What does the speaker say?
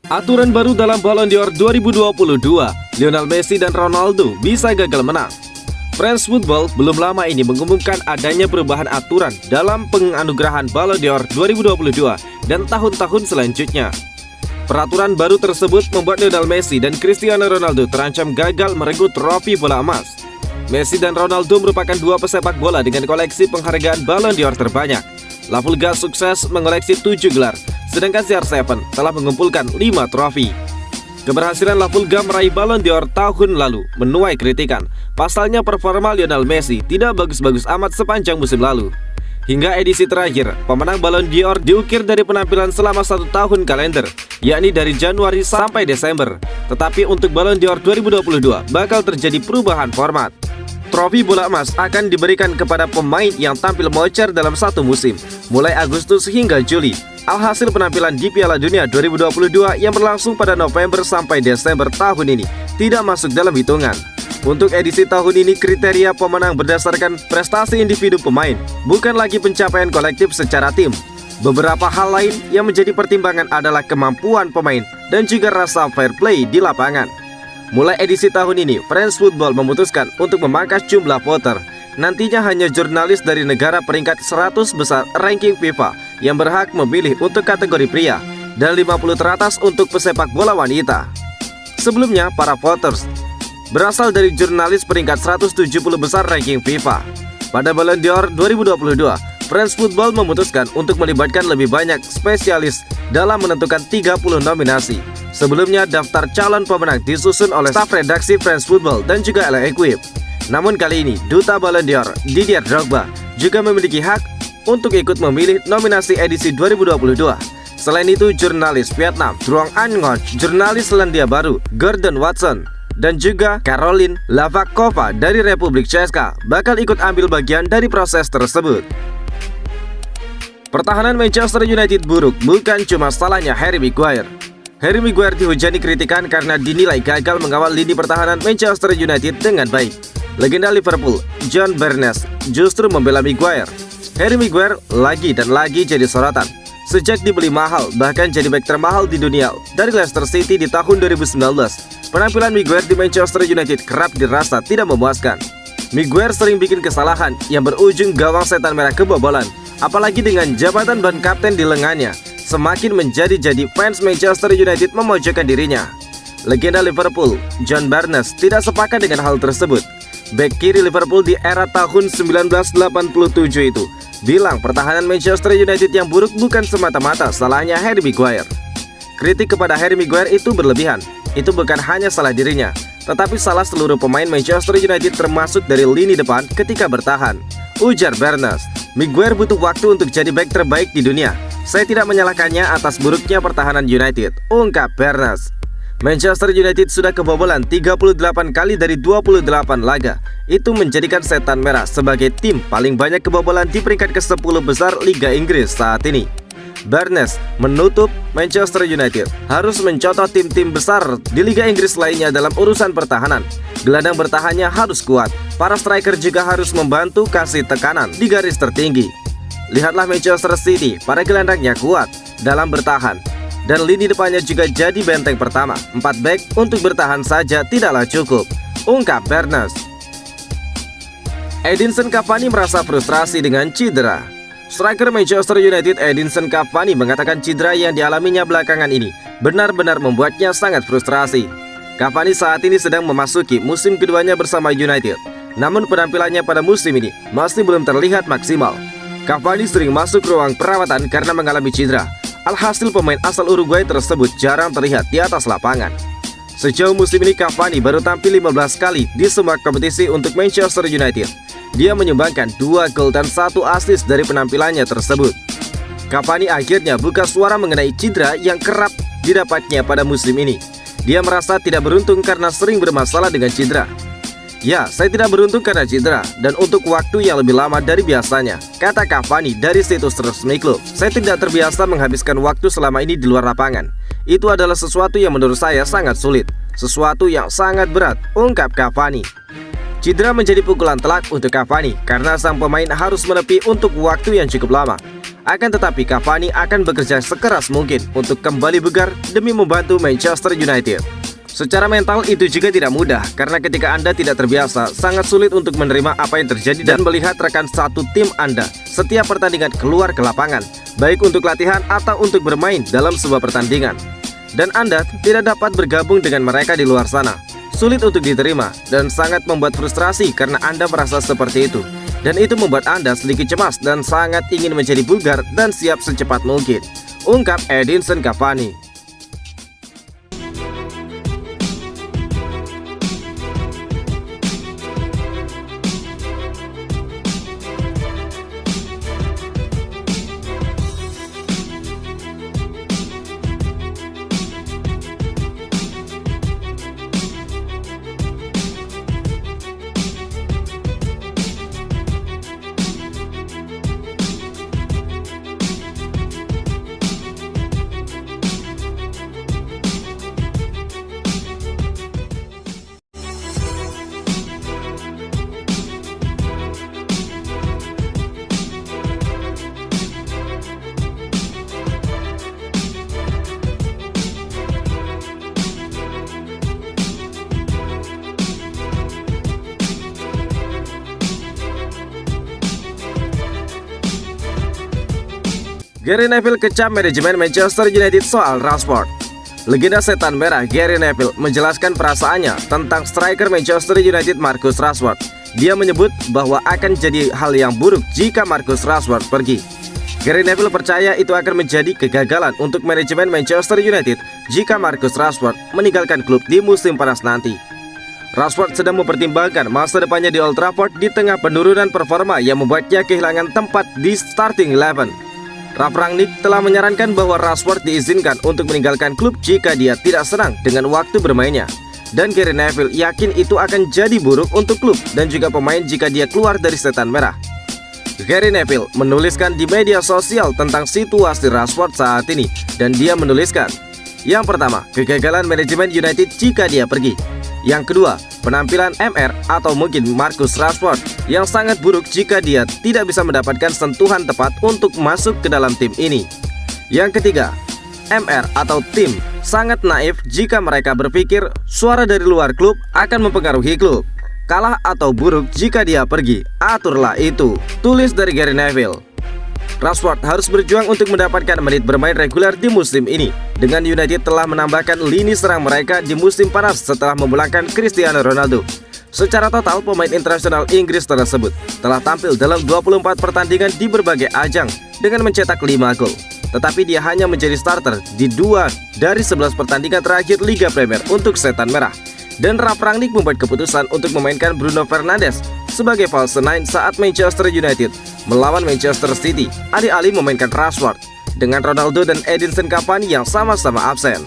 Aturan baru dalam Ballon d'Or 2022, Lionel Messi dan Ronaldo bisa gagal menang. France Football belum lama ini mengumumkan adanya perubahan aturan dalam penganugerahan Ballon d'Or 2022 dan tahun-tahun selanjutnya. Peraturan baru tersebut membuat Lionel Messi dan Cristiano Ronaldo terancam gagal merebut trofi bola emas. Messi dan Ronaldo merupakan dua pesepak bola dengan koleksi penghargaan Ballon d'Or terbanyak. La Pulga sukses mengoleksi 7 gelar, sedangkan CR7 telah mengumpulkan 5 trofi. Keberhasilan La Pulga meraih Ballon d'Or tahun lalu menuai kritikan. Pasalnya performa Lionel Messi tidak bagus-bagus amat sepanjang musim lalu. Hingga edisi terakhir, pemenang Ballon d'Or diukir dari penampilan selama 1 tahun kalender, yakni dari Januari sampai Desember. Tetapi untuk Ballon d'Or 2022 bakal terjadi perubahan format. Trofi bola emas akan diberikan kepada pemain yang tampil moncer dalam satu musim, mulai Agustus hingga Juli. Alhasil penampilan di Piala Dunia 2022 yang berlangsung pada November sampai Desember tahun ini tidak masuk dalam hitungan. Untuk edisi tahun ini kriteria pemenang berdasarkan prestasi individu pemain, bukan lagi pencapaian kolektif secara tim. Beberapa hal lain yang menjadi pertimbangan adalah kemampuan pemain dan juga rasa fair play di lapangan. Mulai edisi tahun ini, France Football memutuskan untuk memangkas jumlah voter. Nantinya hanya jurnalis dari negara peringkat 100 besar ranking FIFA yang berhak memilih untuk kategori pria dan 50 teratas untuk pesepak bola wanita. Sebelumnya, para voters berasal dari jurnalis peringkat 170 besar ranking FIFA. Pada Ballon d'Or 2022, France Football memutuskan untuk melibatkan lebih banyak spesialis dalam menentukan 30 nominasi. Sebelumnya, daftar calon pemenang disusun oleh staf redaksi France Football dan juga L'Equipe. Namun kali ini, Duta Ballon d'Or Didier Drogba juga memiliki hak untuk ikut memilih nominasi edisi 2022. Selain itu, jurnalis Vietnam Truong Anh Ngoc, jurnalis Selandia Baru Gordon Watson, dan juga Caroline Lavakova dari Republik Czeska bakal ikut ambil bagian dari proses tersebut. Pertahanan Manchester United buruk bukan cuma salahnya Harry Maguire. Harry Maguire dihujani kritikan karena dinilai gagal mengawal lini pertahanan Manchester United dengan baik. Legenda Liverpool, John Barnes, justru membela Maguire. Harry Maguire lagi dan lagi jadi sorotan. Sejak dibeli mahal, bahkan jadi bek termahal di dunia dari Leicester City di tahun 2019, penampilan Maguire di Manchester United kerap dirasa tidak memuaskan. Maguire sering bikin kesalahan yang berujung gawang setan merah kebobolan, apalagi dengan jabatan ban kapten di lengannya. Semakin menjadi-jadi fans Manchester United memojokkan dirinya. Legenda Liverpool, John Barnes, tidak sepakat dengan hal tersebut. Bek kiri Liverpool di era tahun 1987 itu bilang pertahanan Manchester United yang buruk bukan semata-mata salahnya Harry Maguire. Kritik kepada Harry Maguire itu berlebihan. Itu bukan hanya salah dirinya, tetapi salah seluruh pemain Manchester United termasuk dari lini depan ketika bertahan. Ujar Barnes, Maguire butuh waktu untuk jadi bek terbaik di dunia. Saya tidak menyalahkannya atas buruknya pertahanan United, ungkap Barnes. Manchester United sudah kebobolan 38 kali dari 28 laga. Itu menjadikan setan merah sebagai tim paling banyak kebobolan di peringkat ke-10 besar Liga Inggris saat ini. Barnes menutup Manchester United harus mencontoh tim-tim besar di Liga Inggris lainnya dalam urusan pertahanan. Gelandang bertahannya harus kuat. Para striker juga harus membantu kasih tekanan di garis tertinggi. Lihatlah Manchester City, para gelandangnya kuat dalam bertahan, dan lini depannya juga jadi benteng pertama. 4 bek untuk bertahan saja tidaklah cukup, ungkap Barnes. Edinson Cavani merasa frustrasi dengan cedera. Striker Manchester United Edinson Cavani mengatakan cedera yang dialaminya belakangan ini benar-benar membuatnya sangat frustrasi. Cavani saat ini sedang memasuki musim keduanya bersama United, namun penampilannya pada musim ini masih belum terlihat maksimal. Cavani sering masuk ruang perawatan karena mengalami cedera. Alhasil pemain asal Uruguay tersebut jarang terlihat di atas lapangan. Sejauh musim ini Cavani baru tampil 15 kali di semua kompetisi untuk Manchester United. Dia menyumbangkan 2 gol dan 1 assist dari penampilannya tersebut. Cavani akhirnya buka suara mengenai cedera yang kerap didapatnya pada musim ini. Dia merasa tidak beruntung karena sering bermasalah dengan cedera. Ya, saya tidak beruntung karena cedera dan untuk waktu yang lebih lama dari biasanya, kata Cavani dari situs resmi klub. Saya tidak terbiasa menghabiskan waktu selama ini di luar lapangan. Itu adalah sesuatu yang menurut saya sangat sulit. sesuatu yang sangat berat, ungkap Cavani. Cedera menjadi pukulan telak untuk Cavani karena sang pemain harus menepi untuk waktu yang cukup lama. Akan tetapi Cavani akan bekerja sekeras mungkin untuk kembali bugar demi membantu Manchester United. Secara mental itu juga tidak mudah karena ketika Anda tidak terbiasa, sangat sulit untuk menerima apa yang terjadi dan melihat rekan satu tim Anda setiap pertandingan keluar ke lapangan, baik untuk latihan atau untuk bermain dalam sebuah pertandingan. Dan Anda tidak dapat bergabung dengan mereka di luar sana. Sulit untuk diterima dan sangat membuat frustrasi karena Anda merasa seperti itu. Dan itu membuat Anda sedikit cemas dan sangat ingin menjadi bugar dan siap secepat mungkin, ungkap Edinson Cavani. Gary Neville kecam manajemen Manchester United soal Rashford. Legenda setan merah Gary Neville menjelaskan perasaannya tentang striker Manchester United Marcus Rashford. Dia menyebut bahwa akan jadi hal yang buruk jika Marcus Rashford pergi. Gary Neville percaya itu akan menjadi kegagalan untuk manajemen Manchester United jika Marcus Rashford meninggalkan klub di musim panas nanti. Rashford sedang mempertimbangkan masa depannya di Old Trafford di tengah penurunan performa yang membuatnya kehilangan tempat di starting 11. Ralf Rangnick telah menyarankan bahwa Rashford diizinkan untuk meninggalkan klub jika dia tidak senang dengan waktu bermainnya. Dan Gary Neville yakin itu akan jadi buruk untuk klub dan juga pemain jika dia keluar dari setan merah. Gary Neville menuliskan di media sosial tentang situasi Rashford saat ini, dan dia menuliskan, yang pertama, kegagalan manajemen United jika dia pergi. Yang kedua, penampilan MR atau mungkin Marcus Rashford yang sangat buruk jika dia tidak bisa mendapatkan sentuhan tepat untuk masuk ke dalam tim ini. Yang ketiga, MR atau tim sangat naif jika mereka berpikir suara dari luar klub akan mempengaruhi klub. Kalah atau buruk jika dia pergi, aturlah itu, tulis dari Gary Neville. Rashford harus berjuang untuk mendapatkan menit bermain reguler di musim ini. Dengan United telah menambahkan lini serang mereka di musim panas setelah memulangkan Cristiano Ronaldo. Secara total, pemain internasional Inggris tersebut telah tampil dalam 24 pertandingan di berbagai ajang dengan mencetak 5 gol. Tetapi dia hanya menjadi starter di 2 dari 11 pertandingan terakhir Liga Premier untuk setan merah. Dan Ralf Rangnick membuat keputusan untuk memainkan Bruno Fernandes sebagai false nine saat Manchester United melawan Manchester City, alih-alih memainkan Rashford dengan Ronaldo dan Edinson Cavani yang sama-sama absen.